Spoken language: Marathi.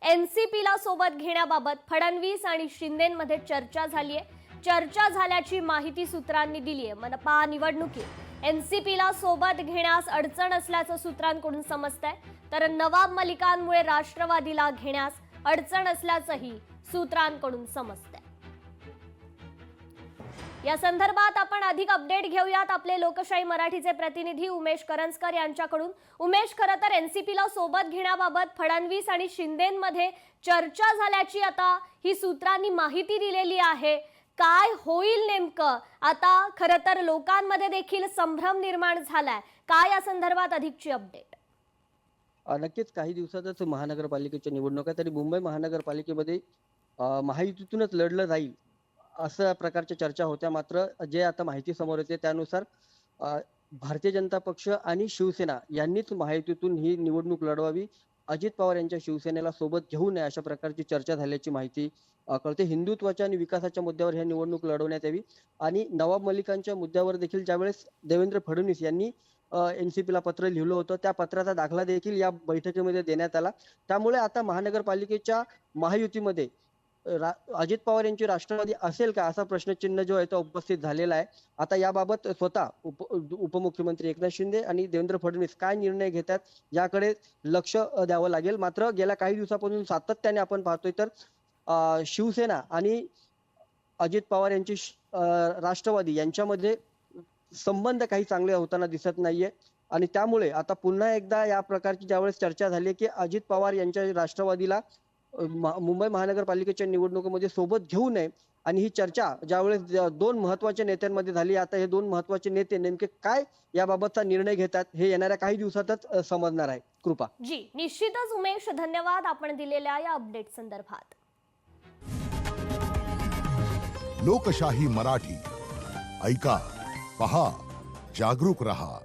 एनसीपीला सोबत घेण्याबाबत फडणवीस आणि शिंदेंमध्ये चर्चा झालीय. चर्चा झाल्याची माहिती सूत्रांनी दिली आहे. मनपा निवडणुकीत एनसीपीला सोबत घेण्यास अडचण असल्याचं सूत्रांकडून समजतंय, तर नवाब मलिकांमुळे राष्ट्रवादीला घेण्यास अडचण असल्याचंही सूत्रांकडून समजतंय. या संदर्भात आपण अधिक अपडेट घेऊयात आपले लोकशाही मराठीचे प्रतिनिधी उमेश करंजकर यांच्याकडून. उमेश, खरं तर एनसीपीला सोबत घेण्याबाबत फडणवीस आणि शिंदेंमध्ये चर्चा झाल्याची आता ही सूत्रांनी माहिती दिलेली आहे. काय होईल नेमकं? आता खरं तर लोकांमध्ये देखील संभ्रम निर्माण झालाय. काय या संदर्भात अधिकची अपडेट? नक्कीच काही दिवसातच महानगरपालिकेच्या निवडणुका, तरी मुंबई महानगरपालिकेमध्ये महायुतीतूनच लढलं जाईल अशा प्रकारच्या चर्चा होत्या. मात्र जे आता माहिती समोर येते त्यानुसार भारतीय जनता पक्ष आणि शिवसेना यांनीच महायुतीतून ही निवडणूक लढवावी, अजित पवार यांच्या शिवसेनेला सोबत घेऊ नये अशा प्रकारची चर्चा झाल्याची माहिती कळते. हिंदुत्वाच्या आणि विकासाच्या मुद्द्यावर ही निवडणूक लढवण्यात यावी आणि नवाब मलिकांच्या मुद्द्यावर देखील ज्यावेळेस देवेंद्र फडणवीस यांनी एनसीपीला पत्र लिहिलं होतं, त्या पत्राचा दाखला देखील या बैठकीमध्ये देण्यात आला. त्यामुळे आता महानगरपालिकेच्या महायुतीमध्ये अजित पवार यांची राष्ट्रवादी असेल का असा प्रश्नचिन्ह जो आहे तो उपस्थित झालेला आहे. आता याबाबत स्वतः उपमुख्यमंत्री एकनाथ शिंदे आणि देवेंद्र फडणवीस काय निर्णय घेतात याकडे लक्ष द्यावं लागेल. मात्र गेल्या काही दिवसापासून सातत्याने आपण पाहतोय तर शिवसेना आणि अजित पवार यांची राष्ट्रवादी यांच्यामध्ये संबंध काही चांगले होताना दिसत नाहीये आणि त्यामुळे आता पुन्हा एकदा या प्रकारची ज्यावेळेस चर्चा झाली की अजित पवार यांच्या राष्ट्रवादीला मुंबई महानगरपालिकेच्या निवडणुकीमध्ये सोबत घेऊ नये आणि ही चर्चा ज्यावेळेस दोन महत्त्वाच्या नेत्यांमध्ये झाली. आता हे दोन महत्त्वाचे नेते नेमके काय याबाबतचा निर्णय घेतात हे येणाऱ्या काही दिवसातच समजणार आहे. कृपा जी, निश्चितच उमेश, धन्यवाद आपण दिलेल्या या अपडेट संदर्भात. लोकशाही मराठी ऐका, पहा, जागरूक रहा.